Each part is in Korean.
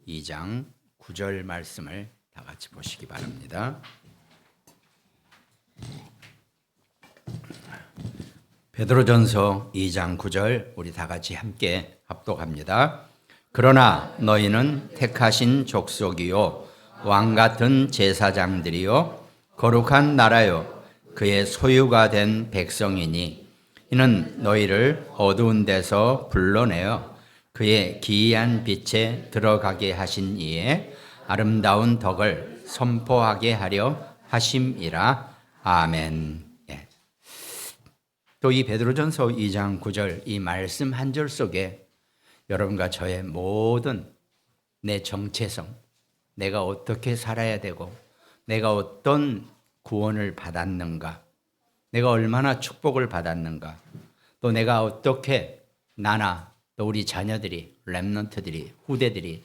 2장 9절 말씀을 다 같이 보시기 바랍니다. 베드로전서 2장 9절 우리 다 같이 함께 합독합니다. 그러나 너희는 택하신 족속이요 왕 같은 제사장들이요 거룩한 나라요 그의 소유가 된 백성이니 이는 너희를 어두운 데서 불러내어 그의 기이한 빛에 들어가게 하신 이에 아름다운 덕을 선포하게 하려 하심이라. 아멘. 또 이 베드로전서 2장 9절 이 말씀 한 절 속에 여러분과 저의 모든 내 정체성, 내가 어떻게 살아야 되고 내가 어떤 구원을 받았는가, 내가 얼마나 축복을 받았는가, 또 내가 어떻게 나나 또 우리 자녀들이, 렘넌트들이, 후대들이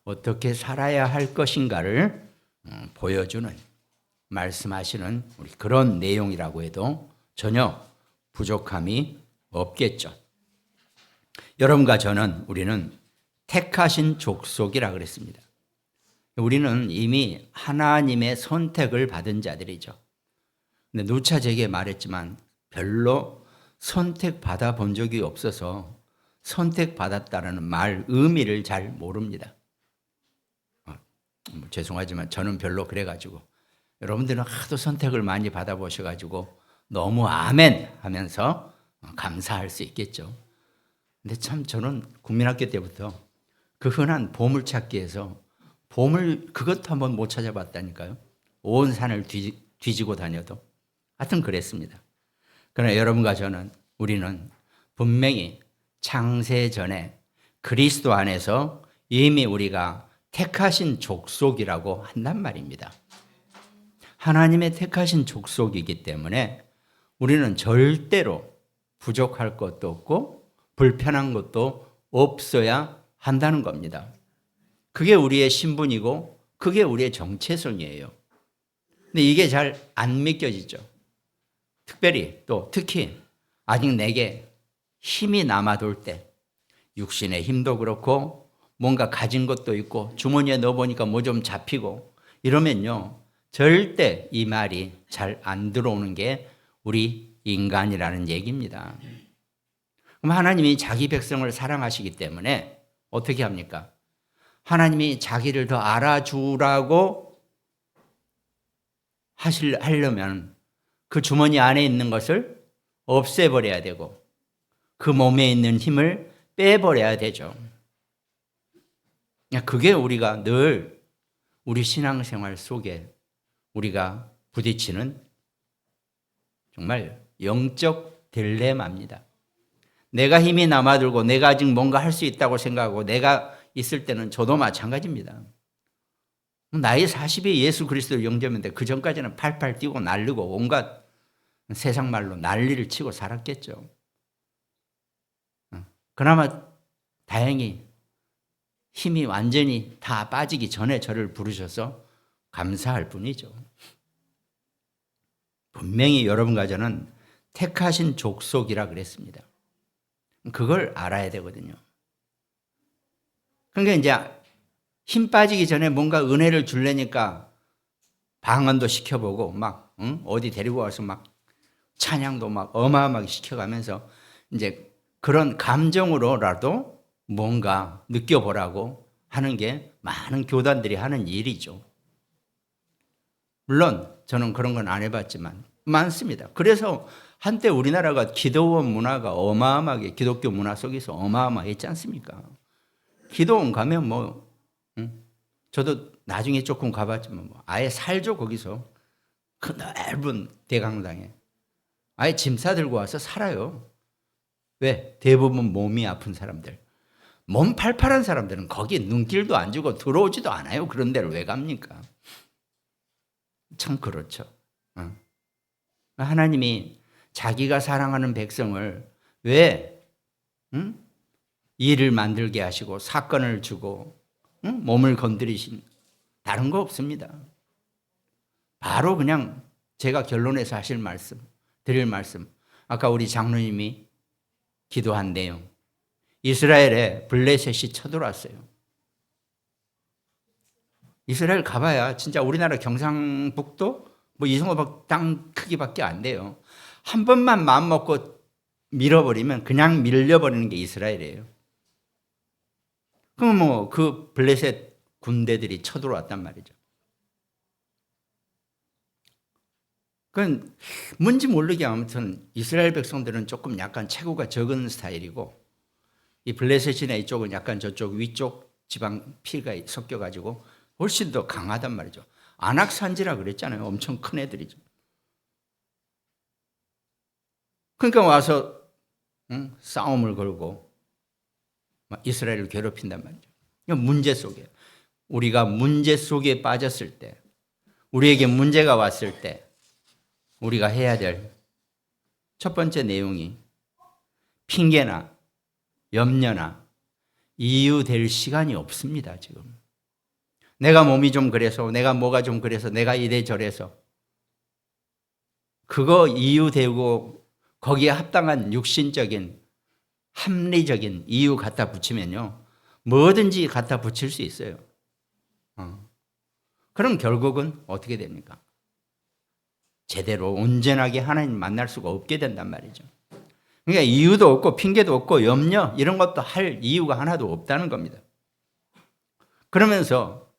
어떻게 살아야 할 것인가를 보여주는 말씀하시는 우리 그런 내용이라고 해도 전혀 부족함이 없겠죠. 여러분과 저는 우리는 택하신 족속이라 그랬습니다. 우리는 이미 하나님의 선택을 받은 자들이죠. 근데 누차 제게 말했지만 별로 선택받아 본 적이 없어서 선택받았다는 말 의미를 잘 모릅니다. 죄송하지만 저는 별로 그래가지고 여러분들은 하도 선택을 많이 받아보셔가지고 너무 아멘 하면서 감사할 수 있겠죠. 근데 참 저는 국민학교 때부터 그 흔한 보물찾기에서 보물 그것도 한번 못 찾아봤다니까요. 온 산을 뒤지고 다녀도 하여튼 그랬습니다. 그러나 여러분과 저는 우리는 분명히 창세 전에 그리스도 안에서 이미 우리가 택하신 족속이라고 한단 말입니다. 하나님의 택하신 족속이기 때문에 우리는 절대로 부족할 것도 없고 불편한 것도 없어야 한다는 겁니다. 그게 우리의 신분이고 그게 우리의 정체성이에요. 근데 이게 잘 안 믿겨지죠. 특히 아직 내게 힘이 남아돌 때 육신의 힘도 그렇고 뭔가 가진 것도 있고 주머니에 넣어보니까 뭐 좀 잡히고 이러면요 절대 이 말이 잘 안 들어오는 게 우리 인간이라는 얘기입니다. 그럼 하나님이 자기 백성을 사랑하시기 때문에 어떻게 합니까? 하나님이 자기를 더 알아주라고 하려면 그 주머니 안에 있는 것을 없애버려야 되고 그 몸에 있는 힘을 빼버려야 되죠. 그게 우리가 늘 우리 신앙생활 속에 우리가 부딪히는 정말 영적 딜레마입니다. 내가 힘이 남아들고 내가 아직 뭔가 할 수 있다고 생각하고 내가 있을 때는 저도 마찬가지입니다. 나이 40에 예수 그리스도를 영접했는데 그 전까지는 팔팔 뛰고 날르고 온갖 세상 말로 난리를 치고 살았겠죠. 그나마 다행히 힘이 완전히 다 빠지기 전에 저를 부르셔서 감사할 뿐이죠. 분명히 여러분과 저는 택하신 족속이라 그랬습니다. 그걸 알아야 되거든요. 그러니까 이제 힘 빠지기 전에 뭔가 은혜를 주려니까 방언도 시켜보고 막 어디 데리고 와서 막 찬양도 막 어마어마하게 시켜가면서 이제 그런 감정으로라도 뭔가 느껴보라고 하는 게 많은 교단들이 하는 일이죠. 물론 저는 그런 건 안 해봤지만 많습니다. 그래서 한때 우리나라가 기도원 문화가 어마어마하게 기독교 문화 속에서 어마어마했지 않습니까? 기도원 가면 저도 나중에 조금 가봤지만 아예 살죠 거기서. 그 넓은 대강당에 아예 짐 싸들고 와서 살아요. 왜? 대부분 몸이 아픈 사람들, 몸 팔팔한 사람들은 거기 눈길도 안 주고 들어오지도 않아요. 그런 데를 왜 갑니까? 참 그렇죠. 하나님이 자기가 사랑하는 백성을 왜 일을 만들게 하시고 사건을 주고 몸을 건드리신 다른 거 없습니다. 바로 그냥 제가 결론에서 드릴 말씀 아까 우리 장로님이 기도한 내용, 이스라엘에 블레셋이 쳐들어왔어요. 이스라엘 가봐야 진짜 우리나라 경상북도 뭐 이 정도 땅 크기밖에 안 돼요. 한 번만 마음 먹고 밀어버리면 그냥 밀려버리는 게 이스라엘이에요. 그럼 뭐 그 블레셋 군대들이 쳐들어왔단 말이죠. 그건 뭔지 모르게 아무튼 이스라엘 백성들은 조금 약간 체구가 적은 스타일이고 이 블레셋이나 이쪽은 약간 저쪽 위쪽 지방 피가 섞여가지고 훨씬 더 강하단 말이죠. 안악산지라 그랬잖아요. 엄청 큰 애들이죠. 그러니까 와서 싸움을 걸고 이스라엘을 괴롭힌단 말이죠. 문제 속에 우리가 문제 속에 빠졌을 때 우리에게 문제가 왔을 때 우리가 해야 될 첫 번째 내용이 핑계나 염려나 이유 될 시간이 없습니다. 지금 내가 몸이 좀 그래서 내가 뭐가 좀 그래서 내가 이래저래서 그거 이유 되고 거기에 합당한 육신적인 합리적인 이유 갖다 붙이면요 뭐든지 갖다 붙일 수 있어요. 그럼 결국은 어떻게 됩니까? 제대로 온전하게 하나님 만날 수가 없게 된단 말이죠. 그러니까 이유도 없고 핑계도 없고 염려 이런 것도 할 이유가 하나도 없다는 겁니다. 그러면서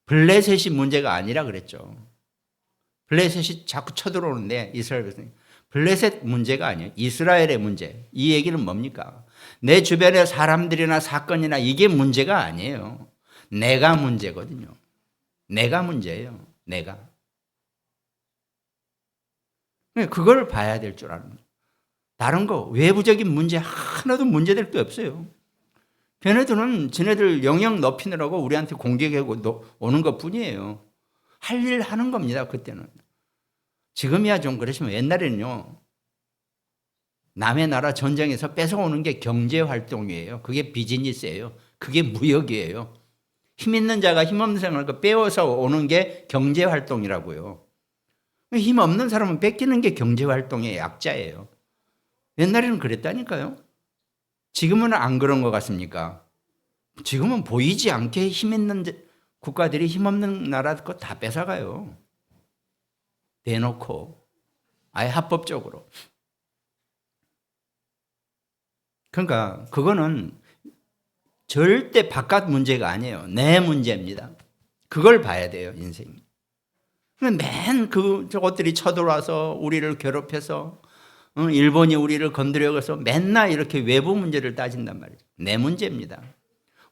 블레셋이 문제가 아니라 그랬죠. 블레셋이 자꾸 쳐들어오는데 이스라엘 백성이 블레셋 문제가 아니에요. 이스라엘의 문제. 이 얘기는 뭡니까? 내 주변의 사람들이나 사건이나 이게 문제가 아니에요. 내가 문제거든요. 내가 문제예요. 내가. 그걸 봐야 될 줄 아는 거예요. 다른 거 외부적인 문제 하나도 문제될 게 없어요. 걔네들은 지네들 영역 높이느라고 우리한테 공격하고 오는 것뿐이에요. 할 일 하는 겁니다. 그때는. 지금이야 좀 그러시면 옛날에는요. 남의 나라 전쟁에서 뺏어오는 게 경제활동이에요. 그게 비즈니스예요. 그게 무역이에요. 힘 있는 자가 힘 없는 사람을 빼어서 오는 게 경제활동이라고요. 힘 없는 사람은 뺏기는 게 경제활동의 약자예요. 옛날에는 그랬다니까요. 지금은 안 그런 것 같습니까? 지금은 보이지 않게 힘 있는 국가들이 힘 없는 나라 거 다 뺏어가요. 대놓고 아예 합법적으로. 그러니까 그거는 절대 바깥 문제가 아니에요. 내 문제입니다. 그걸 봐야 돼요, 인생이. 맨 저것들이 쳐들어와서 우리를 괴롭혀서 일본이 우리를 건드려서 맨날 이렇게 외부 문제를 따진단 말이죠. 내 문제입니다.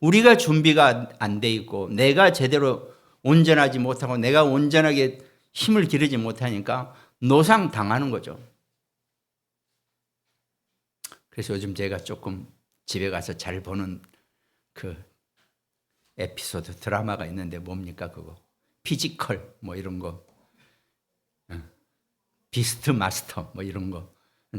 우리가 준비가 안 돼 있고 내가 제대로 온전하지 못하고 내가 온전하게 힘을 기르지 못하니까 노상 당하는 거죠. 그래서 요즘 제가 조금 집에 가서 잘 보는 그 에피소드 드라마가 있는데 뭡니까 그거? 피지컬 뭐 이런 거, 비스트 마스터 뭐 이런 거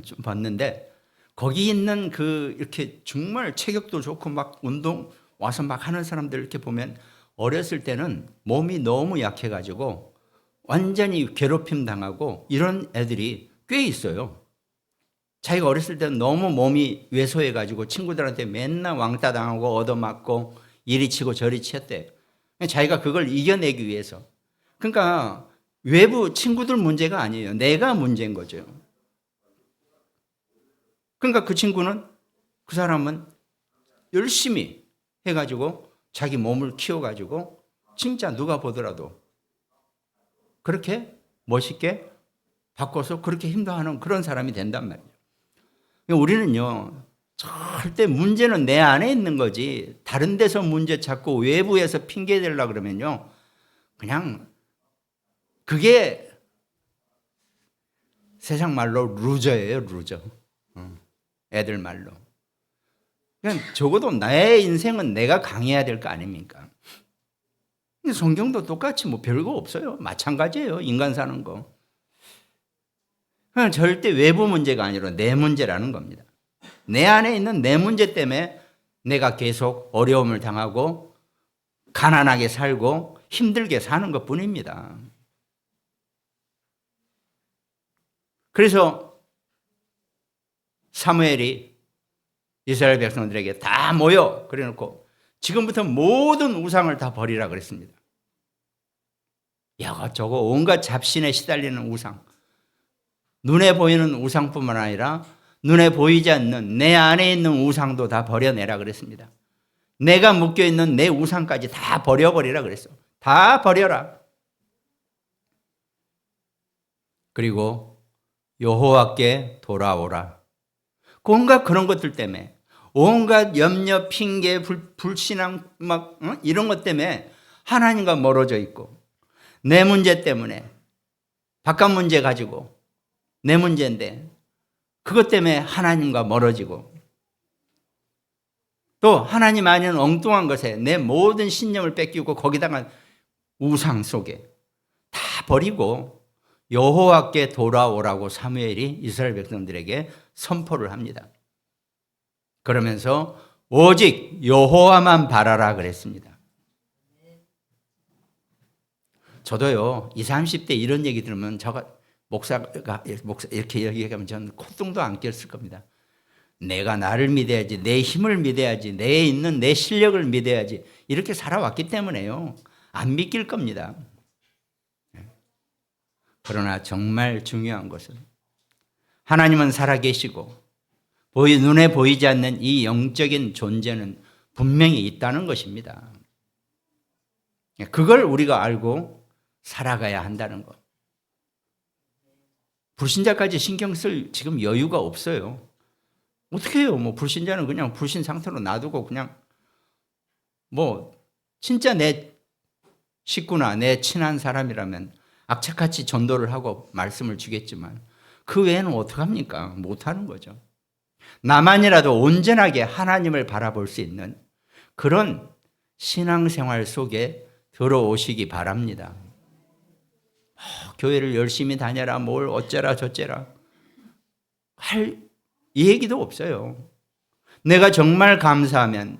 좀 봤는데 거기 있는 그 이렇게 정말 체격도 좋고 막 운동 와서 막 하는 사람들 이렇게 보면 어렸을 때는 몸이 너무 약해가지고 완전히 괴롭힘 당하고 이런 애들이 꽤 있어요. 자기가 어렸을 때는 너무 몸이 왜소해가지고 친구들한테 맨날 왕따 당하고 얻어맞고 이리 치고 저리 치었대. 자기가 그걸 이겨내기 위해서. 그러니까 외부 친구들 문제가 아니에요. 내가 문제인 거죠. 그러니까 그 사람은 열심히 해가지고 자기 몸을 키워가지고 진짜 누가 보더라도 그렇게 멋있게 바꿔서 그렇게 힘도 하는 그런 사람이 된단 말이에요. 우리는요, 절대 문제는 내 안에 있는 거지 다른 데서 문제 찾고 외부에서 핑계 대려고 그러면요, 그냥 그게 세상 말로 루저예요, 루저. 애들 말로. 그냥 적어도 나의 인생은 내가 강해야 될 거 아닙니까? 성경도 똑같이 뭐 별거 없어요. 마찬가지예요. 인간 사는 거. 그냥 절대 외부 문제가 아니라 내 문제라는 겁니다. 내 안에 있는 내 문제 때문에 내가 계속 어려움을 당하고 가난하게 살고 힘들게 사는 것뿐입니다. 그래서 사무엘이 이스라엘 백성들에게 다 모여 그래놓고 지금부터 모든 우상을 다 버리라 그랬습니다. 이것저것 온갖 잡신에 시달리는 우상, 눈에 보이는 우상뿐만 아니라 눈에 보이지 않는 내 안에 있는 우상도 다 버려내라 그랬습니다. 내가 묶여있는 내 우상까지 다 버려버리라 그랬어. 다 버려라. 그리고 여호와께 돌아오라. 온갖 그런 것들 때문에, 온갖 염려, 핑계, 불신앙 이런 것 때문에 하나님과 멀어져 있고, 내 문제 때문에, 바깥 문제 가지고 내 문제인데 그것 때문에 하나님과 멀어지고, 또 하나님 아닌 엉뚱한 것에 내 모든 신념을 뺏기고 거기다가 우상 속에 다 버리고 여호와께 돌아오라고 사무엘이 이스라엘 백성들에게 선포를 합니다. 그러면서 오직 여호와만 바라라 그랬습니다. 저도요, 20, 30대 이런 얘기 들으면 목사가 이렇게 얘기하면 저는 콧등도 안 꼈을 겁니다. 내가 나를 믿어야지, 내 힘을 믿어야지, 내에 있는 내 실력을 믿어야지, 이렇게 살아왔기 때문에요. 안 믿길 겁니다. 그러나 정말 중요한 것은 하나님은 살아계시고 눈에 보이지 않는 이 영적인 존재는 분명히 있다는 것입니다. 그걸 우리가 알고 살아가야 한다는 것. 불신자까지 신경 쓸 지금 여유가 없어요. 어떻게 해요? 불신자는 그냥 불신 상태로 놔두고 그냥 진짜 내 식구나 내 친한 사람이라면 악착같이 전도를 하고 말씀을 주겠지만 그 외에는 어떡합니까? 못하는 거죠. 나만이라도 온전하게 하나님을 바라볼 수 있는 그런 신앙생활 속에 들어오시기 바랍니다. 교회를 열심히 다녀라, 뭘 어쩌라 저쩌라 이 얘기도 없어요. 내가 정말 감사하면,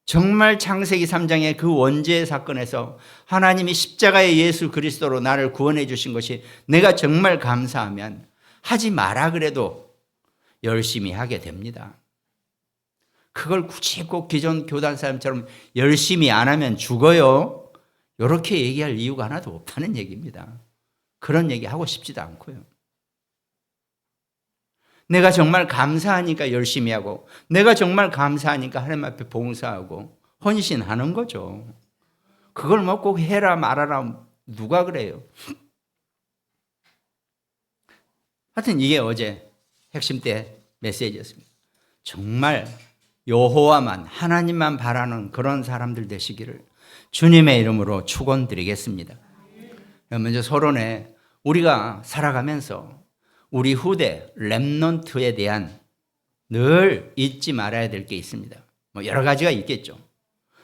정말 창세기 3장의 그 원죄의 사건에서 하나님이 십자가의 예수 그리스도로 나를 구원해 주신 것이 내가 정말 감사하면 하지 마라 그래도 열심히 하게 됩니다. 그걸 굳이 꼭 기존 교단 사람처럼 열심히 안 하면 죽어요, 이렇게 얘기할 이유가 하나도 없다는 얘기입니다. 그런 얘기 하고 싶지도 않고요. 내가 정말 감사하니까 열심히 하고, 내가 정말 감사하니까 하나님 앞에 봉사하고 헌신하는 거죠. 그걸 꼭 해라 말아라 누가 그래요? 하여튼 이게 어제 핵심 때 메시지였습니다. 정말 여호와만, 하나님만 바라는 그런 사람들 되시기를 주님의 이름으로 축원드리겠습니다. 먼저 서론에 우리가 살아가면서 우리 후대 렘넌트에 대한 늘 잊지 말아야 될 게 있습니다. 여러 가지가 있겠죠.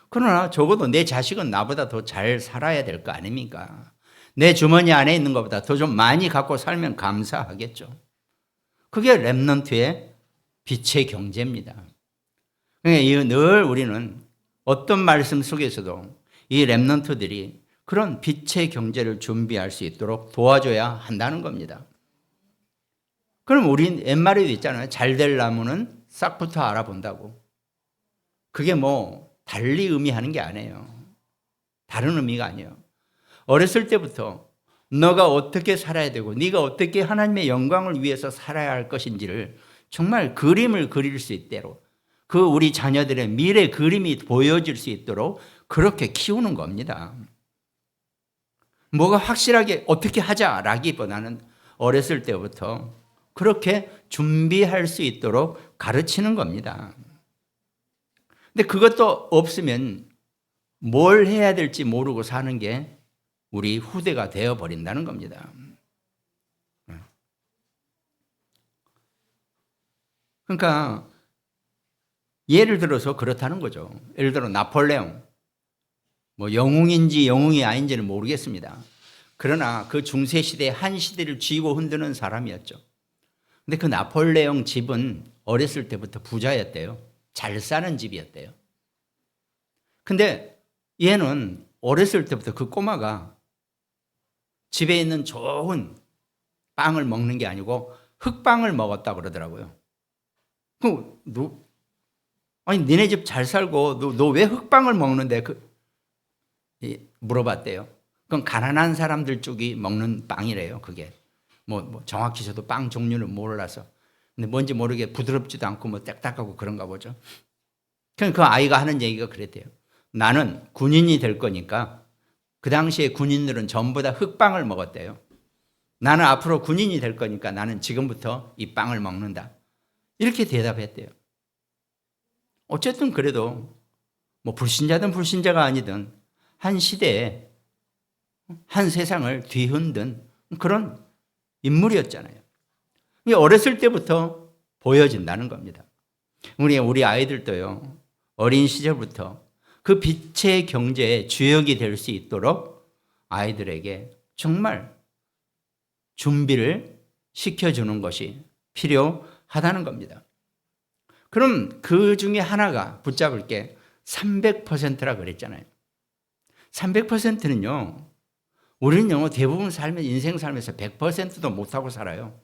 그러나 적어도 내 자식은 나보다 더 잘 살아야 될 거 아닙니까? 내 주머니 안에 있는 것보다 더 좀 많이 갖고 살면 감사하겠죠. 그게 렘넌트의 빛의 경제입니다. 그러니까 늘 우리는 어떤 말씀 속에서도 이 렘넌트들이 그런 빛의 경제를 준비할 수 있도록 도와줘야 한다는 겁니다. 그럼 우린 옛말에도 있잖아요. 잘 될 나무는 싹부터 알아본다고. 그게 달리 의미하는 게 아니에요. 다른 의미가 아니에요. 어렸을 때부터 너가 어떻게 살아야 되고 네가 어떻게 하나님의 영광을 위해서 살아야 할 것인지를 정말 그림을 그릴 수 있도록, 그 우리 자녀들의 미래 그림이 보여질 수 있도록 그렇게 키우는 겁니다. 뭐가 확실하게 어떻게 하자라기보다는 어렸을 때부터 그렇게 준비할 수 있도록 가르치는 겁니다. 근데 그것도 없으면 뭘 해야 될지 모르고 사는 게 우리 후대가 되어버린다는 겁니다. 그러니까 예를 들어서 그렇다는 거죠. 예를 들어 나폴레옹, 영웅인지 영웅이 아닌지는 모르겠습니다. 그러나 그 중세시대 한 시대를 쥐고 흔드는 사람이었죠. 근데 그 나폴레옹 집은 어렸을 때부터 부자였대요. 잘 사는 집이었대요. 근데 얘는 어렸을 때부터 그 꼬마가 집에 있는 좋은 빵을 먹는 게 아니고 흙빵을 먹었다 그러더라고요. 니네 집 잘 살고 너 왜 흙빵을 먹는데? 물어봤대요. 그건 가난한 사람들 쪽이 먹는 빵이래요. 그게 뭐 정확히 저도 빵 종류는 몰라서, 근데 뭔지 모르게 부드럽지도 않고 뭐 딱딱하고 그런가 보죠. 그 아이가 하는 얘기가 그랬대요. 나는 군인이 될 거니까, 그 당시에 군인들은 전부 다 흑빵을 먹었대요. 나는 앞으로 군인이 될 거니까 나는 지금부터 이 빵을 먹는다. 이렇게 대답했대요. 어쨌든 그래도 뭐 불신자든 불신자가 아니든 한 시대에 한 세상을 뒤흔든 그런 인물이었잖아요. 어렸을 때부터 보여진다는 겁니다. 우리 아이들도요, 어린 시절부터 그 빛의 경제의 주역이 될 수 있도록 아이들에게 정말 준비를 시켜주는 것이 필요하다는 겁니다. 그럼 그 중에 하나가 붙잡을 게 300%라 그랬잖아요. 300%는요, 우리는 대부분 인생 삶에서 100%도 못하고 살아요.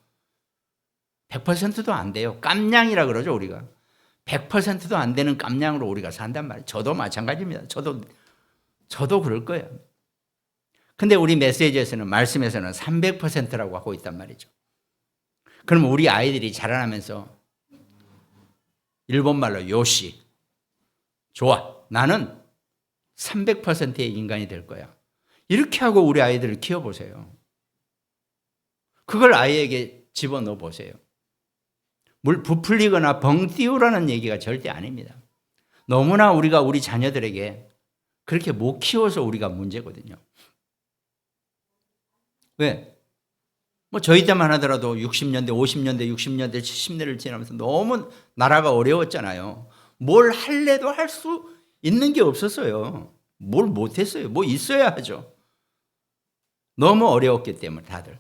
100%도 안 돼요. 깜냥이라 그러죠, 우리가. 100%도 안 되는 깜냥으로 우리가 산단 말이에요. 저도 마찬가지입니다. 저도 그럴 거예요. 근데 우리 메시지에서는, 말씀에서는 300%라고 하고 있단 말이죠. 그럼 우리 아이들이 자라나면서 일본말로 요시, 좋아, 나는 300%의 인간이 될 거야. 이렇게 하고 우리 아이들을 키워보세요. 그걸 아이에게 집어넣어 보세요. 물 부풀리거나 벙 띄우라는 얘기가 절대 아닙니다. 너무나 우리가 우리 자녀들에게 그렇게 못 키워서 우리가 문제거든요. 왜? 뭐 저희 때만 하더라도 60년대, 50년대, 60년대, 70년대를 지나면서 너무 나라가 어려웠잖아요. 뭘 할래도 할 수 있는 게 없었어요. 뭘 못했어요. 뭐 있어야 하죠. 너무 어려웠기 때문에 다들.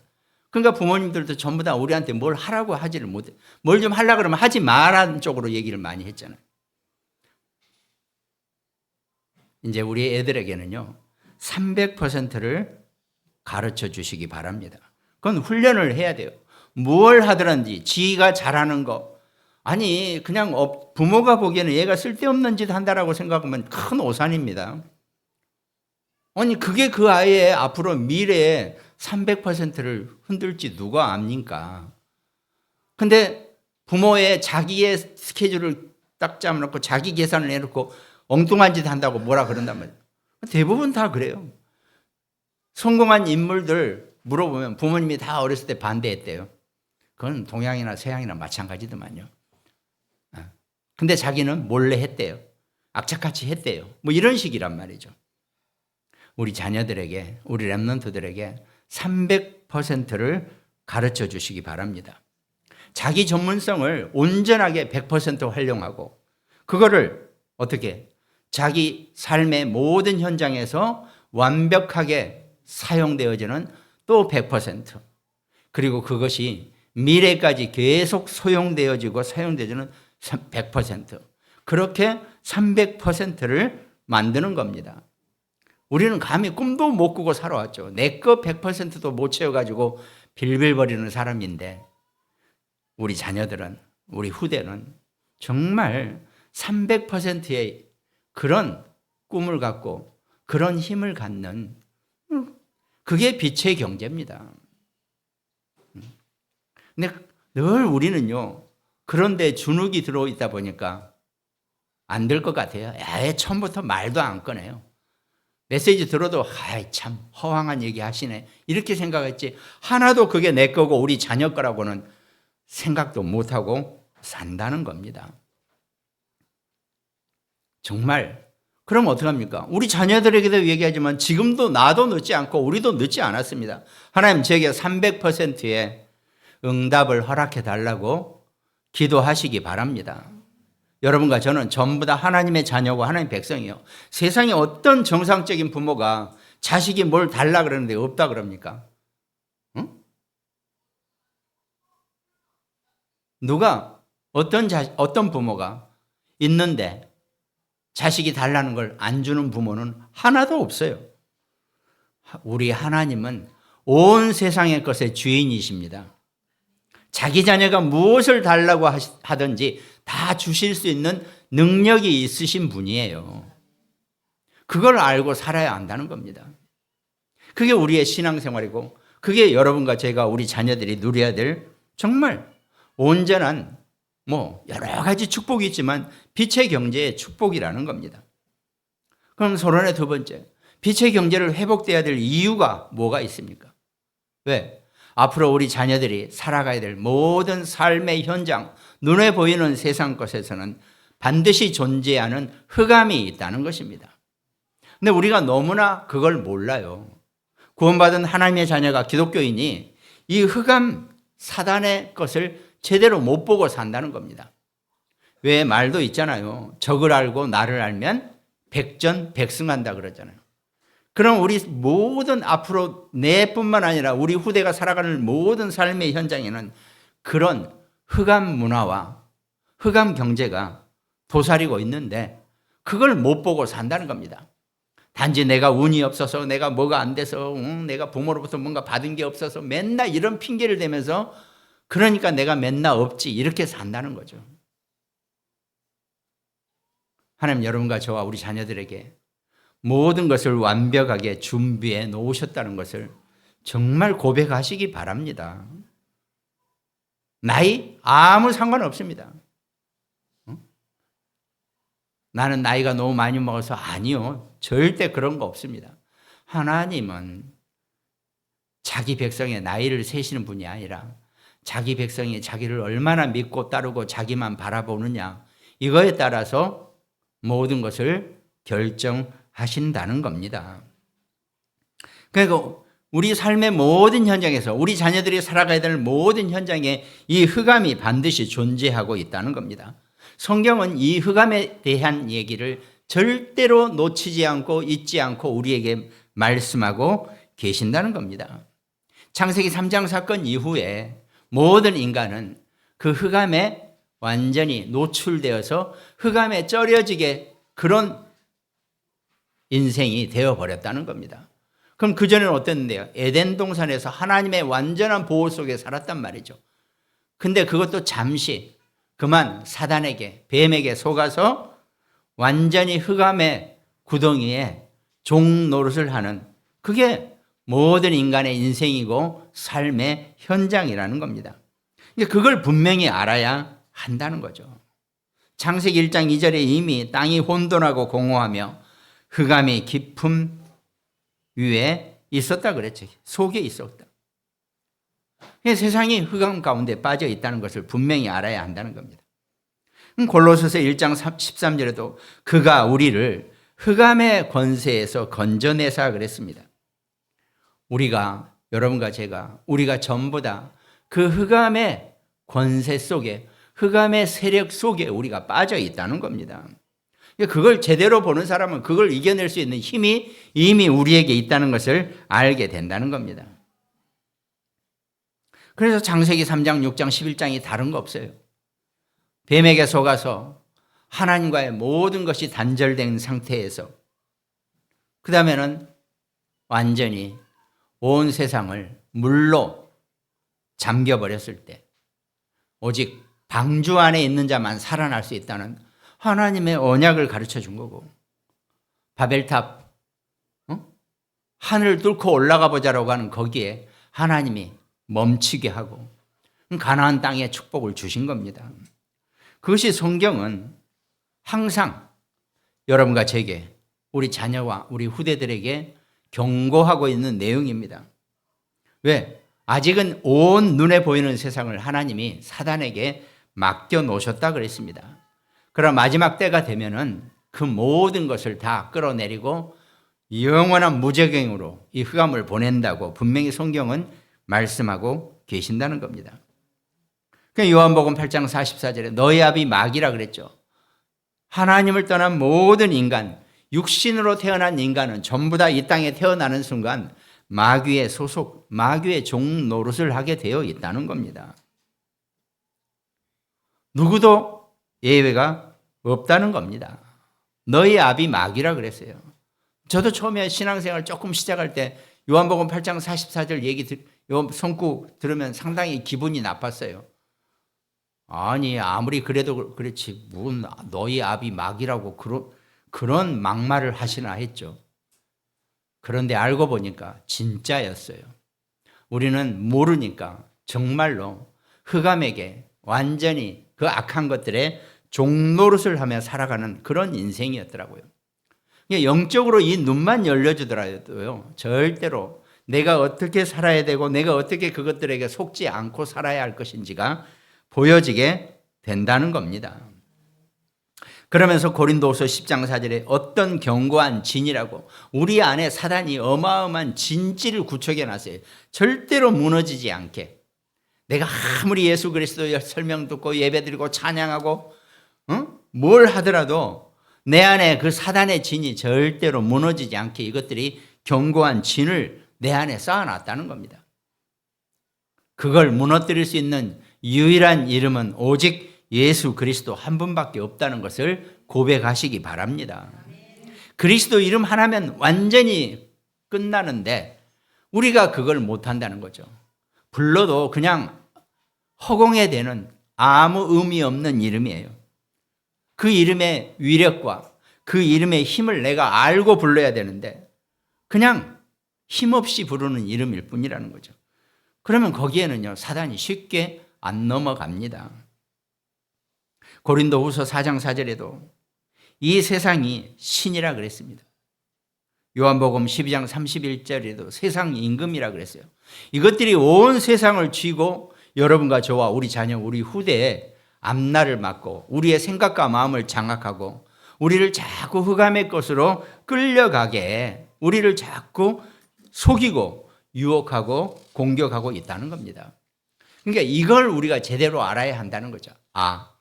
그러니까 부모님들도 전부 다 우리한테 뭘 하라고 하지를 못해. 뭘 좀 하려고 그러면 하지 말라는 쪽으로 얘기를 많이 했잖아요. 이제 우리 애들에게는요, 300%를 가르쳐 주시기 바랍니다. 그건 훈련을 해야 돼요. 뭘 하더라든지 지가 잘하는 거, 아니 그냥 부모가 보기에는 얘가 쓸데없는 짓 한다라고 생각하면 큰 오산입니다. 아니 그게 그 아이의 앞으로 미래에 300%를 흔들지 누가 압니까? 근데 부모의 자기의 스케줄을 딱 잡아놓고 자기 계산을 해놓고 엉뚱한 짓 한다고 뭐라 그런단 말이에요. 대부분 다 그래요. 성공한 인물들 물어보면 부모님이 다 어렸을 때 반대했대요. 그건 동양이나 서양이나 마찬가지더만요. 근데 자기는 몰래 했대요. 악착같이 했대요. 뭐 이런 식이란 말이죠. 우리 자녀들에게, 우리 렘넌트들에게 300%를 가르쳐 주시기 바랍니다. 자기 전문성을 온전하게 100% 활용하고, 그거를 어떻게 자기 삶의 모든 현장에서 완벽하게 사용되어지는 또 100%, 그리고 그것이 미래까지 계속 소용되어지고 사용되어지는 100%, 그렇게 300%를 만드는 겁니다. 우리는 감히 꿈도 못 꾸고 살아왔죠. 내 거 100%도 못 채워가지고 빌빌거리는 사람인데, 우리 자녀들은, 우리 후대는 정말 300%의 그런 꿈을 갖고 그런 힘을 갖는, 그게 빛의 경제입니다. 근데 늘 우리는요, 그런데 주눅이 들어있다 보니까 안 될 것 같아요. 처음부터 말도 안 꺼내요. 메시지 들어도 참 허황한 얘기 하시네, 이렇게 생각했지, 하나도 그게 내 거고 우리 자녀 거라고는 생각도 못하고 산다는 겁니다. 정말 그럼 어떡합니까? 우리 자녀들에게도 얘기하지만 지금도 나도 늦지 않고 우리도 늦지 않았습니다. 하나님 제게 300%의 응답을 허락해 달라고 기도하시기 바랍니다. 여러분과 저는 전부 다 하나님의 자녀고 하나님의 백성이요. 세상에 어떤 정상적인 부모가 자식이 뭘 달라 그러는데 없다 그럽니까? 응? 누가 어떤 부모가 있는데 자식이 달라는 걸 안 주는 부모는 하나도 없어요. 우리 하나님은 온 세상의 것의 주인이십니다. 자기 자녀가 무엇을 달라고 하든지 다 주실 수 있는 능력이 있으신 분이에요. 그걸 알고 살아야 한다는 겁니다. 그게 우리의 신앙생활이고 그게 여러분과 제가 우리 자녀들이 누려야 될 정말 온전한 여러 가지 축복이 있지만 빛의 경제의 축복이라는 겁니다. 그럼 서론의 두 번째, 빛의 경제를 회복돼야 될 이유가 뭐가 있습니까? 왜? 앞으로 우리 자녀들이 살아가야 될 모든 삶의 현장, 눈에 보이는 세상 것에서는 반드시 존재하는 흑암이 있다는 것입니다. 근데 우리가 너무나 그걸 몰라요. 구원받은 하나님의 자녀가 기독교인이 이 흑암 사단의 것을 제대로 못 보고 산다는 겁니다. 왜 말도 있잖아요. 적을 알고 나를 알면 백전백승한다 그러잖아요. 그럼 우리 모든 앞으로 내뿐만 아니라 우리 후대가 살아가는 모든 삶의 현장에는 그런 흑암 문화와 흑암 경제가 도사리고 있는데 그걸 못 보고 산다는 겁니다. 단지 내가 운이 없어서 내가 뭐가 안 돼서 내가 부모로부터 뭔가 받은 게 없어서 맨날 이런 핑계를 대면서 그러니까 내가 맨날 없지 이렇게 산다는 거죠. 하나님 여러분과 저와 우리 자녀들에게 모든 것을 완벽하게 준비해 놓으셨다는 것을 정말 고백하시기 바랍니다. 나이 아무 상관없습니다. 나는 나이가 너무 많이 먹어서 아니요. 절대 그런 거 없습니다. 하나님은 자기 백성의 나이를 세시는 분이 아니라 자기 백성이 자기를 얼마나 믿고 따르고 자기만 바라보느냐 이거에 따라서 모든 것을 결정하신다는 겁니다. 그러니까 우리 삶의 모든 현장에서 우리 자녀들이 살아가야 될 모든 현장에 이 흑암이 반드시 존재하고 있다는 겁니다. 성경은 이 흑암에 대한 얘기를 절대로 놓치지 않고 잊지 않고 우리에게 말씀하고 계신다는 겁니다. 창세기 3장 사건 이후에 모든 인간은 그 흑암에 완전히 노출되어서 흑암에 쩔여지게 그런 인생이 되어버렸다는 겁니다. 그럼 그전에는 어땠는데요? 에덴 동산에서 하나님의 완전한 보호 속에 살았단 말이죠. 근데 그것도 잠시 그만 사단에게 뱀에게 속아서 완전히 흑암의 구덩이에 종 노릇을 하는 그게 모든 인간의 인생이고 삶의 현장이라는 겁니다. 그걸 분명히 알아야 한다는 거죠. 창세기 1장 2절에 이미 땅이 혼돈하고 공허하며 흑암이 깊음 위에 있었다 그랬죠. 속에 있었다. 세상이 흑암 가운데 빠져 있다는 것을 분명히 알아야 한다는 겁니다. 골로새서 1장 13절에도 그가 우리를 흑암의 권세에서 건져내사 그랬습니다. 우리가 여러분과 제가 우리가 전부 다 그 흑암의 권세 속에 흑암의 세력 속에 우리가 빠져 있다는 겁니다. 그걸 제대로 보는 사람은 그걸 이겨낼 수 있는 힘이 이미 우리에게 있다는 것을 알게 된다는 겁니다. 그래서 창세기 3장, 6장, 11장이 다른 거 없어요. 뱀에게 속아서 하나님과의 모든 것이 단절된 상태에서 그 다음에는 완전히 온 세상을 물로 잠겨버렸을 때 오직 방주 안에 있는 자만 살아날 수 있다는 하나님의 언약을 가르쳐 준 거고 바벨탑 하늘을 뚫고 올라가 보자라고 하는 거기에 하나님이 멈추게 하고 가나안 땅에 축복을 주신 겁니다. 그것이 성경은 항상 여러분과 제게 우리 자녀와 우리 후대들에게 경고하고 있는 내용입니다. 왜? 아직은 온 눈에 보이는 세상을 하나님이 사단에게 맡겨 놓으셨다 그랬습니다. 그럼 마지막 때가 되면은 그 모든 것을 다 끌어내리고 영원한 무적행으로 이 흑암을 보낸다고 분명히 성경은 말씀하고 계신다는 겁니다. 요한복음 8장 44절에 너희 아비 마귀라 그랬죠. 하나님을 떠난 모든 인간, 육신으로 태어난 인간은 전부 다 이 땅에 태어나는 순간 마귀의 소속, 마귀의 종 노릇을 하게 되어 있다는 겁니다. 누구도 예외가 없다는 겁니다. 너희 아비 마귀라 그랬어요. 저도 처음에 신앙생활 조금 시작할 때 요한복음 8장 44절 얘기 성구 들으면 상당히 기분이 나빴어요. 아니 아무리 그래도 그렇지 무슨 너희 아비 마귀라고 그런 막말을 하시나 했죠. 그런데 알고 보니까 진짜였어요. 우리는 모르니까 정말로 흑암에게 완전히 그 악한 것들에 종노릇을 하며 살아가는 그런 인생이었더라고요. 영적으로 이 눈만 열려주더라도요, 절대로 내가 어떻게 살아야 되고 내가 어떻게 그것들에게 속지 않고 살아야 할 것인지가 보여지게 된다는 겁니다. 그러면서 고린도후서 10장 4절에 어떤 견고한 진이라고, 우리 안에 사단이 어마어마한 진지를 구축해 놨어요. 절대로 무너지지 않게. 내가 아무리 예수 그리스도의 설명 듣고 예배드리고 찬양하고 뭘 하더라도 내 안에 그 사단의 진이 절대로 무너지지 않게 이것들이 견고한 진을 내 안에 쌓아놨다는 겁니다. 그걸 무너뜨릴 수 있는 유일한 이름은 오직 예수 그리스도 한 분밖에 없다는 것을 고백하시기 바랍니다. 그리스도 이름 하나면 완전히 끝나는데 우리가 그걸 못한다는 거죠. 불러도 그냥 허공에 대는 아무 의미 없는 이름이에요. 그 이름의 위력과 그 이름의 힘을 내가 알고 불러야 되는데 그냥 힘없이 부르는 이름일 뿐이라는 거죠. 그러면 거기에는요, 사단이 쉽게 안 넘어갑니다. 고린도후서 4장 4절에도 이 세상이 신이라 그랬습니다. 요한복음 12장 31절에도 세상 임금이라 그랬어요. 이것들이 온 세상을 쥐고 여러분과 저와 우리 자녀, 우리 후대에 앞날을 막고 우리의 생각과 마음을 장악하고 우리를 자꾸 흑암의 것으로 끌려가게, 우리를 자꾸 속이고 유혹하고 공격하고 있다는 겁니다. 그러니까 이걸 우리가 제대로 알아야 한다는 거죠. 아,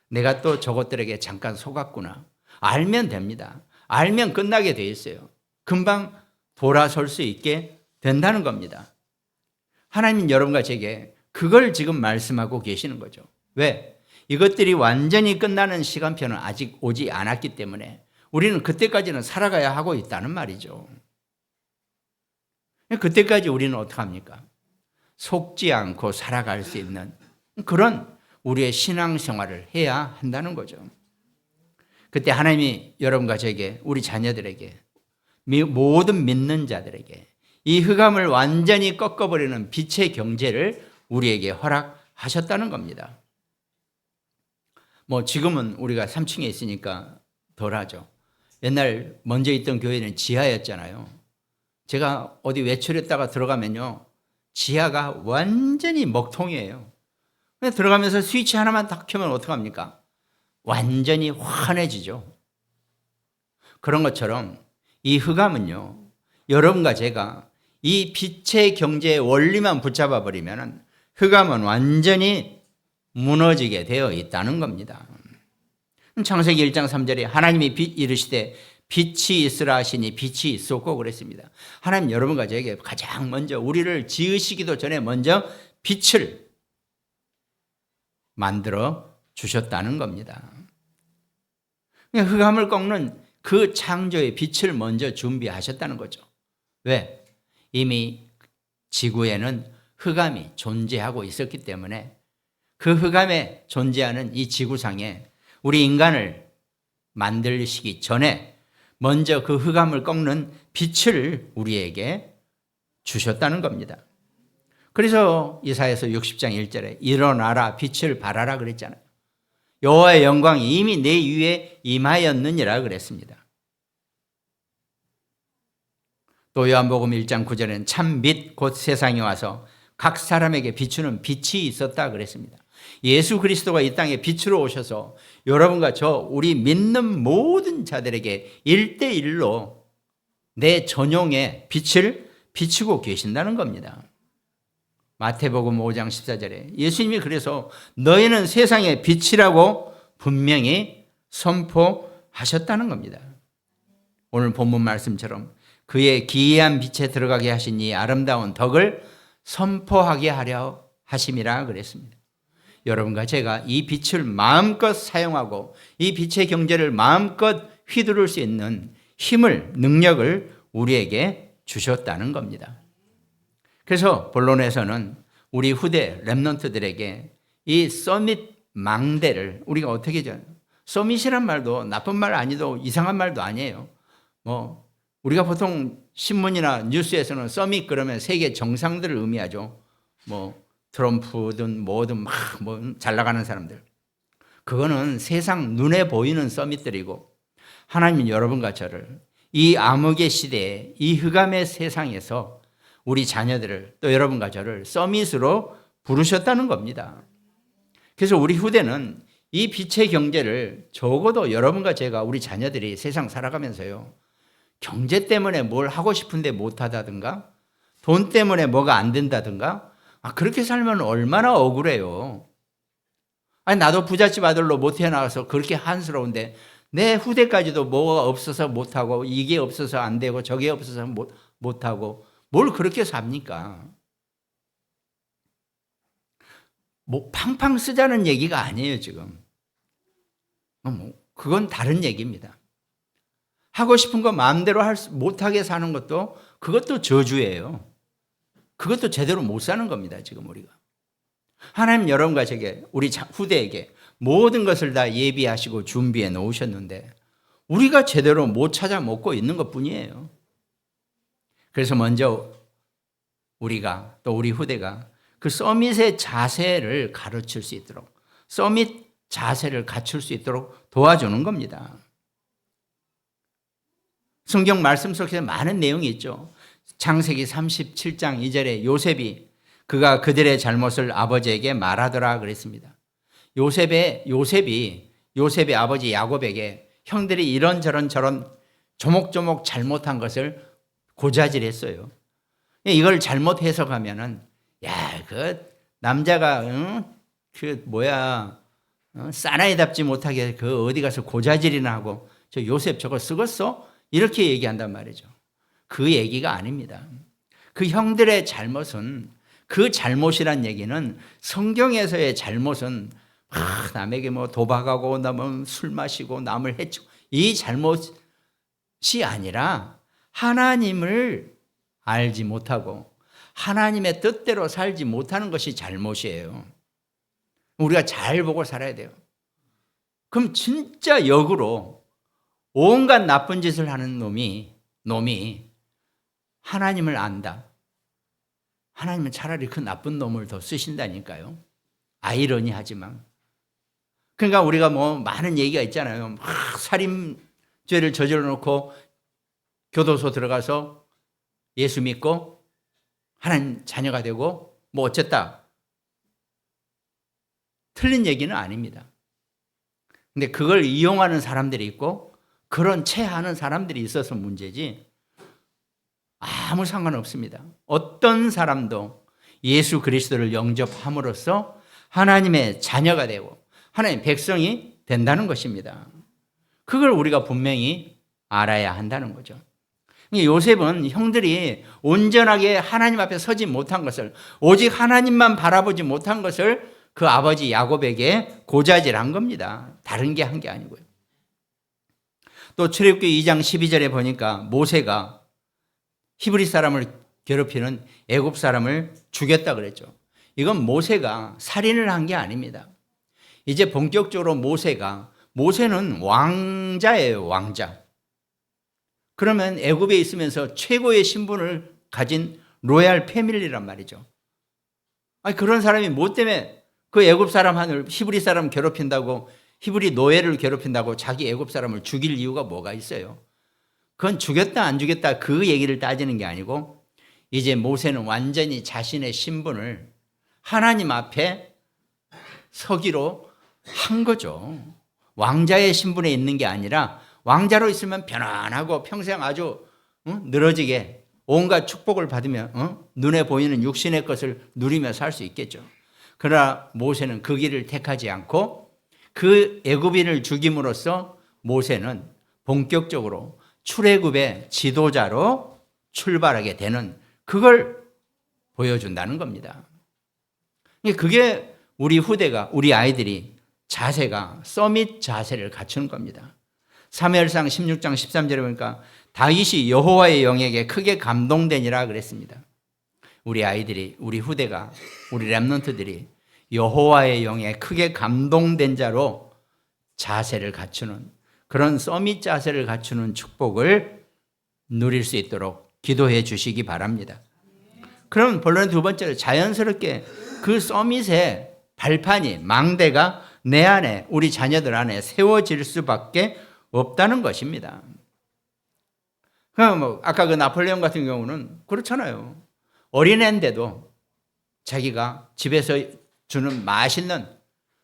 내가 또 저것들에게 잠깐 속았구나. 알면 됩니다. 알면 끝나게 돼 있어요. 금방 돌아설 수 있게 된다는 겁니다. 하나님은 여러분과 제게 그걸 지금 말씀하고 계시는 거죠. 왜? 이것들이 완전히 끝나는 시간표는 아직 오지 않았기 때문에 우리는 그때까지는 살아가야 하고 있다는 말이죠. 그때까지 우리는 어떻게 합니까? 속지 않고 살아갈 수 있는 그런 우리의 신앙생활을 해야 한다는 거죠. 그때 하나님이 여러분과 저에게, 우리 자녀들에게, 모든 믿는 자들에게 이 흑암을 완전히 꺾어버리는 빛의 경제를 우리에게 허락하셨다는 겁니다. 지금은 우리가 3층에 있으니까 덜하죠. 옛날 먼저 있던 교회는 지하였잖아요. 제가 어디 외출했다가 들어가면요, 지하가 완전히 먹통이에요. 들어가면서 스위치 하나만 딱 켜면 어떡합니까? 완전히 환해지죠. 그런 것처럼 이 흑암은요, 여러분과 제가 이 빛의 경제의 원리만 붙잡아 버리면 흑암은 완전히 무너지게 되어 있다는 겁니다. 창세기 1장 3절에 하나님이 이르시되 빛이 있으라 하시니 빛이 있었고 그랬습니다. 하나님 여러분과 저에게 가장 먼저 우리를 지으시기도 전에 먼저 빛을 만들어 주셨다는 겁니다. 흑암을 꺾는 그 창조의 빛을 먼저 준비하셨다는 거죠. 왜? 이미 지구에는 흑암이 존재하고 있었기 때문에 그 흑암에 존재하는 이 지구상에 우리 인간을 만들시기 전에 먼저 그 흑암을 꺾는 빛을 우리에게 주셨다는 겁니다. 그래서 이사야서 60장 1절에 일어나라 빛을 발하라 그랬잖아요. 여호와의 영광이 이미 내 위에 임하였느니라 그랬습니다. 또 요한복음 1장 9절에는 참 빛 곧 세상에 와서 각 사람에게 비추는 빛이 있었다 그랬습니다. 예수 그리스도가 이 땅에 빛으로 오셔서 여러분과 저 우리 믿는 모든 자들에게 1대1로 내 전용의 빛을 비추고 계신다는 겁니다. 마태복음 5장 14절에 예수님이 그래서 너희는 세상의 빛이라고 분명히 선포하셨다는 겁니다. 오늘 본문 말씀처럼 그의 기이한 빛에 들어가게 하신 이 아름다운 덕을 선포하게 하려 하심이라 그랬습니다. 여러분과 제가 이 빛을 마음껏 사용하고 이 빛의 경제를 마음껏 휘두를 수 있는 힘을, 능력을 우리에게 주셨다는 겁니다. 그래서 본론에서는 우리 후대 렘넌트들에게 이 서밋 망대를 우리가 어떻게 서밋이란 말도 나쁜 말 아니도 이상한 말도 아니에요. 우리가 보통 신문이나 뉴스에서는 서밋 그러면 세계 정상들을 의미하죠. 뭐 트럼프든 뭐든 막 뭐 잘 나가는 사람들. 그거는 세상 눈에 보이는 서밋들이고, 하나님은 여러분과 저를 이 암흑의 시대에 이 흑암의 세상에서 우리 자녀들을 또 여러분과 저를 서밋으로 부르셨다는 겁니다. 그래서 우리 후대는 이 빛의 경제를 적어도 여러분과 제가 우리 자녀들이 세상 살아가면서요, 경제 때문에 뭘 하고 싶은데 못하다든가 돈 때문에 뭐가 안 된다든가 그렇게 살면 얼마나 억울해요. 아니 나도 부잣집 아들로 못 태어나서 그렇게 한스러운데 내 후대까지도 뭐가 없어서 못하고 이게 없어서 안 되고 저게 없어서 못하고 뭘 그렇게 삽니까? 뭐 팡팡 쓰자는 얘기가 아니에요 지금. 그건 다른 얘기입니다. 하고 싶은 거 마음대로 못하게 사는 것도 그것도 저주예요. 그것도 제대로 못 사는 겁니다 지금 우리가. 하나님 여러분과 제게 우리 후대에게 모든 것을 다 예비하시고 준비해 놓으셨는데 우리가 제대로 못 찾아 먹고 있는 것뿐이에요. 그래서 먼저 우리가 또 우리 후대가 그 서밋의 자세를 가르칠 수 있도록, 서밋 자세를 갖출 수 있도록 도와주는 겁니다. 성경 말씀 속에 많은 내용이 있죠. 창세기 37장 2절에 요셉이 그가 그들의 잘못을 아버지에게 말하더라 그랬습니다. 요셉의 아버지 야곱에게 형들이 이런저런 저런 조목조목 잘못한 것을 고자질했어요. 이걸 잘못 해석하면은 그 남자가 사나이답지 못하게 그 어디 가서 고자질이나 하고 저 요셉 저거 쓰겄어? 이렇게 얘기한단 말이죠. 그 얘기가 아닙니다. 그 형들의 잘못은, 그 잘못이란 얘기는 성경에서의 잘못은 남에게 뭐 도박하고 남은 술 마시고 남을 해치고 이 잘못이 아니라 하나님을 알지 못하고 하나님의 뜻대로 살지 못하는 것이 잘못이에요. 우리가 잘 보고 살아야 돼요. 그럼 진짜 역으로 온갖 나쁜 짓을 하는 놈이 하나님을 안다. 하나님은 차라리 그 나쁜 놈을 더 쓰신다니까요. 아이러니하지만. 그러니까 우리가 뭐 많은 얘기가 있잖아요. 살인죄를 저질러 놓고 교도소 들어가서 예수 믿고 하나님 자녀가 되고 뭐 어쨌다. 틀린 얘기는 아닙니다. 근데 그걸 이용하는 사람들이 있고 그런 체하는 사람들이 있어서 문제지 아무 상관없습니다. 어떤 사람도 예수 그리스도를 영접함으로써 하나님의 자녀가 되고 하나님의 백성이 된다는 것입니다. 그걸 우리가 분명히 알아야 한다는 거죠. 요셉은 형들이 온전하게 하나님 앞에 서지 못한 것을, 오직 하나님만 바라보지 못한 것을 그 아버지 야곱에게 고자질한 겁니다. 다른 게 한 게 아니고요. 또 출애굽기 2장 12절에 보니까 모세가 히브리 사람을 괴롭히는 애굽 사람을 죽였다 그랬죠. 이건 모세가 살인을 한 게 아닙니다. 이제 본격적으로 모세는 왕자예요, 왕자. 그러면 애굽에 있으면서 최고의 신분을 가진 로얄 패밀리란 말이죠. 그런 사람이 뭐 때문에 그 애굽 사람 히브리 사람 괴롭힌다고, 히브리 노예를 괴롭힌다고 자기 애굽 사람을 죽일 이유가 뭐가 있어요? 그건 죽였다 안 죽였다 그 얘기를 따지는 게 아니고 이제 모세는 완전히 자신의 신분을 하나님 앞에 서기로 한 거죠. 왕자의 신분에 있는 게 아니라 왕자로 있으면 편안하고 평생 아주 늘어지게 온갖 축복을 받으며 눈에 보이는 육신의 것을 누리며 살 수 있겠죠. 그러나 모세는 그 길을 택하지 않고 그 애굽인을 죽임으로써 모세는 본격적으로 출애굽의 지도자로 출발하게 되는 그걸 보여준다는 겁니다. 그게 우리 후대가, 우리 아이들이 자세가 서밋 자세를 갖추는 겁니다. 사무엘상 16장 13절에 보니까 다윗이 여호와의 영에게 크게 감동되니라 그랬습니다. 우리 아이들이, 우리 후대가, 우리 렘넌트들이 여호와의 영에 크게 감동된 자로 자세를 갖추는 그런 서밋 자세를 갖추는 축복을 누릴 수 있도록 기도해 주시기 바랍니다. 그럼 본론의 두 번째로 자연스럽게 그 서밋의 발판이 망대가 내 안에 우리 자녀들 안에 세워질 수밖에 없다는 것입니다. 그럼 아까 그 나폴레옹 같은 경우는 그렇잖아요. 어린애인데도 자기가 집에서 주는 맛있는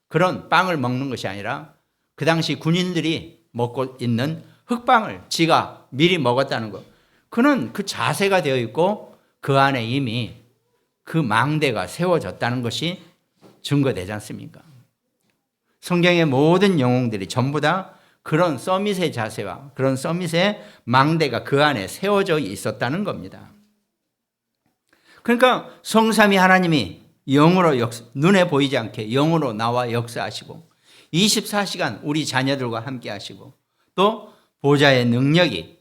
그런 빵을 먹는 것이 아니라 그 당시 군인들이 먹고 있는 흑빵을 지가 미리 먹었다는 것. 그는 그 자세가 되어 있고 그 안에 이미 그 망대가 세워졌다는 것이 증거되지 않습니까? 성경의 모든 영웅들이 전부 다 그런 서밋의 자세와 그런 서밋의 망대가 그 안에 세워져 있었다는 겁니다. 그러니까 성삼위 하나님이 영으로 눈에 보이지 않게 영으로 나와 역사하시고 24시간 우리 자녀들과 함께 하시고 또 보좌의 능력이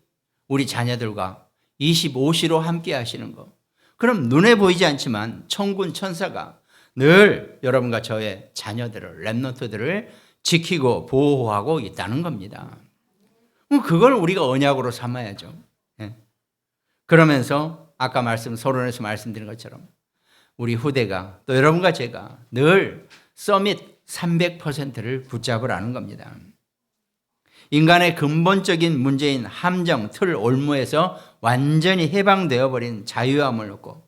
우리 자녀들과 25시로 함께 하시는 것. 그럼 눈에 보이지 않지만 천군 천사가 늘 여러분과 저의 자녀들을 렘넌트들을 지키고 보호하고 있다는 겁니다. 그걸 우리가 언약으로 삼아야죠. 그러면서 아까 서론에서 말씀드린 것처럼 우리 후대가 또 여러분과 제가 늘 서밋 300%를 붙잡으라는 겁니다. 인간의 근본적인 문제인 함정, 틀, 올무에서 완전히 해방되어 버린 자유함을 얻고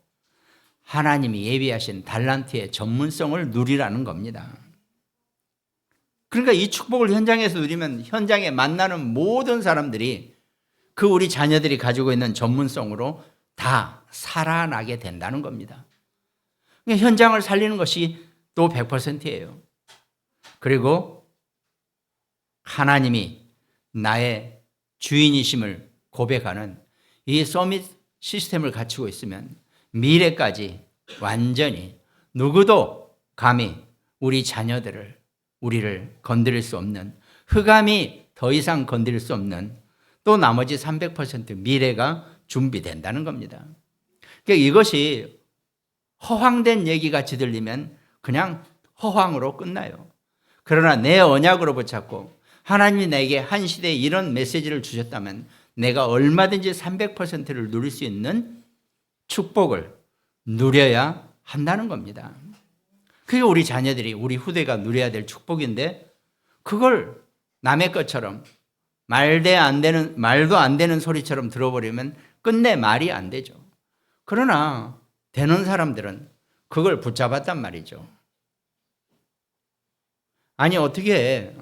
하나님이 예비하신 달란트의 전문성을 누리라는 겁니다. 그러니까 이 축복을 현장에서 누리면 현장에 만나는 모든 사람들이 그 우리 자녀들이 가지고 있는 전문성으로 다 살아나게 된다는 겁니다. 현장을 살리는 것이 또 100%예요. 그리고 하나님이 나의 주인이심을 고백하는 이 서밋 시스템을 갖추고 있으면 미래까지 완전히 누구도 감히 우리 자녀들을 우리를 건드릴 수 없는 흑암이 더 이상 건드릴 수 없는 또 나머지 300% 미래가 준비된다는 겁니다. 그러니까 이것이 허황된 얘기 같이 들리면 그냥 허황으로 끝나요. 그러나 내 언약으로 붙잡고 하나님이 내게 한 시대에 이런 메시지를 주셨다면 내가 얼마든지 300%를 누릴 수 있는 축복을 누려야 한다는 겁니다. 그게 우리 자녀들이 우리 후대가 누려야 될 축복인데 그걸 남의 것처럼 말도 안 되는 소리처럼 들어버리면 끝내 말이 안 되죠. 그러나 되는 사람들은 그걸 붙잡았단 말이죠. 아니 어떻게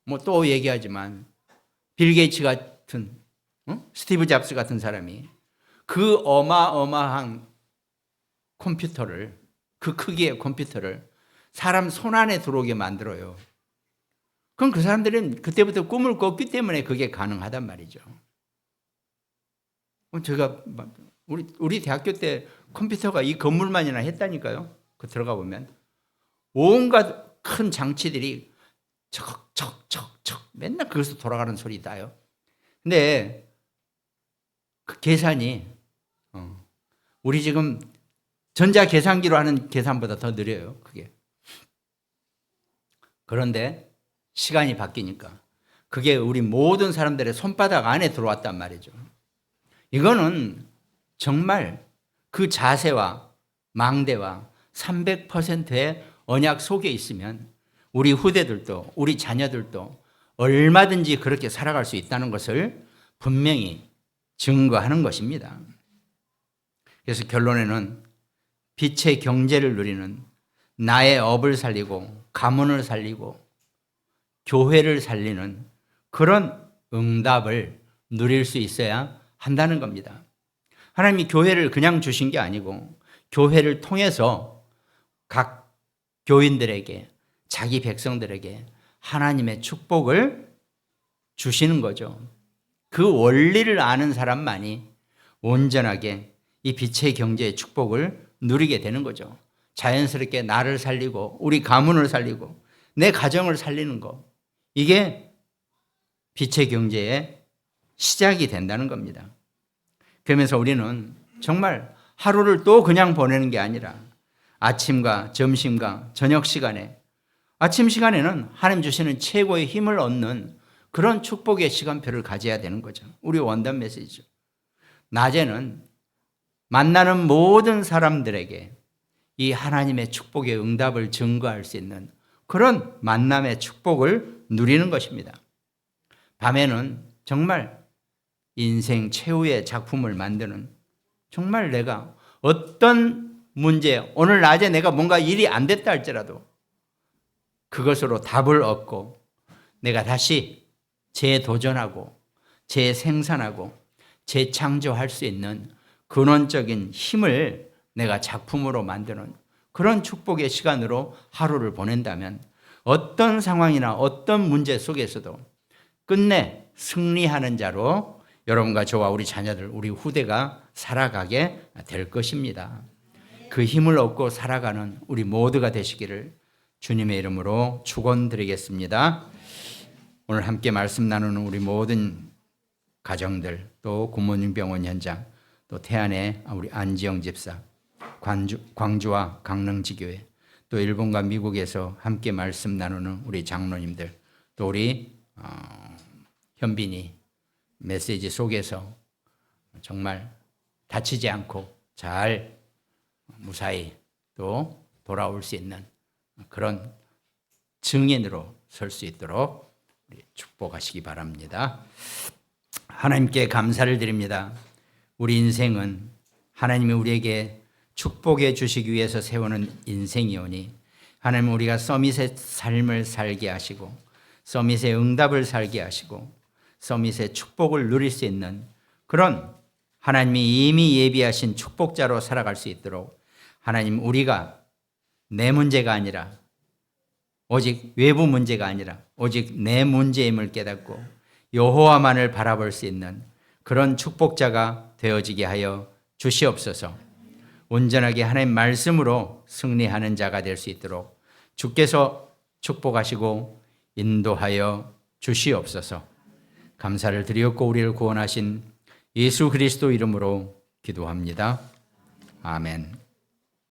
뭐 또 얘기하지만 빌 게이츠 같은 스티브 잡스 같은 사람이 그 어마어마한 컴퓨터를 그 크기의 컴퓨터를 사람 손 안에 들어오게 만들어요. 그럼 그 사람들은 그때부터 꿈을 꿨기 때문에 그게 가능하단 말이죠. 제가 우리 대학교 때 컴퓨터가 이 건물만이나 했다니까요. 그 들어가 보면 온갖 큰 장치들이 척척척척 맨날 그것도 돌아가는 소리 나요. 근데 그 계산이 우리 지금 전자 계산기로 하는 계산보다 더 느려요. 그게. 그런데 시간이 바뀌니까 그게 우리 모든 사람들의 손바닥 안에 들어왔단 말이죠. 이거는 정말 그 자세와 망대와 300%의 언약 속에 있으면 우리 후대들도 우리 자녀들도 얼마든지 그렇게 살아갈 수 있다는 것을 분명히 증거하는 것입니다. 그래서 결론에는 빛의 경제를 누리는 나의 업을 살리고 가문을 살리고 교회를 살리는 그런 응답을 누릴 수 있어야 한다는 겁니다. 하나님이 교회를 그냥 주신 게 아니고 교회를 통해서 각 교인들에게 자기 백성들에게 하나님의 축복을 주시는 거죠. 그 원리를 아는 사람만이 온전하게 이 빛의 경제의 축복을 누리게 되는 거죠. 자연스럽게 나를 살리고 우리 가문을 살리고 내 가정을 살리는 거, 이게 빛의 경제의 시작이 된다는 겁니다. 그러면서 우리는 정말 하루를 또 그냥 보내는 게 아니라 아침과 점심과 저녁 시간에, 아침 시간에는 하나님 주시는 최고의 힘을 얻는 그런 축복의 시간표를 가져야 되는 거죠. 우리 원단 메시지죠. 낮에는 만나는 모든 사람들에게 이 하나님의 축복의 응답을 증거할 수 있는 그런 만남의 축복을 누리는 것입니다. 밤에는 정말 인생 최후의 작품을 만드는, 정말 내가 어떤 문제, 오늘 낮에 내가 뭔가 일이 안 됐다 할지라도 그것으로 답을 얻고 내가 다시 재도전하고 재생산하고 재창조할 수 있는 근원적인 힘을 내가 작품으로 만드는 그런 축복의 시간으로 하루를 보낸다면 어떤 상황이나 어떤 문제 속에서도 끝내 승리하는 자로 여러분과 저와 우리 자녀들, 우리 후대가 살아가게 될 것입니다. 그 힘을 얻고 살아가는 우리 모두가 되시기를 주님의 이름으로 축원드리겠습니다. 오늘 함께 말씀 나누는 우리 모든 가정들, 또 굿모닝 병원 현장, 또 태안의 우리 안지영 집사, 광주와 강릉지교회, 또 일본과 미국에서 함께 말씀 나누는 우리 장로님들, 또 우리 현빈이 메시지 속에서 정말 다치지 않고 잘 무사히 또 돌아올 수 있는 그런 증인으로 설 수 있도록 축복하시기 바랍니다. 하나님께 감사를 드립니다. 우리 인생은 하나님이 우리에게 축복해 주시기 위해서 세우는 인생이오니 하나님, 우리가 서밋의 삶을 살게 하시고 서밋의 응답을 살게 하시고 서밋의 축복을 누릴 수 있는 그런 하나님이 이미 예비하신 축복자로 살아갈 수 있도록 하나님, 우리가 내 문제가 아니라 오직 외부 문제가 아니라 오직 내 문제임을 깨닫고 여호와만을 바라볼 수 있는 그런 축복자가 되어지게 하여 주시옵소서. 온전하게 하나님 말씀으로 승리하는 자가 될 수 있도록 주께서 축복하시고 인도하여 주시옵소서. 감사를 드리옵고 우리를 구원하신 예수 그리스도 이름으로 기도합니다. 아멘.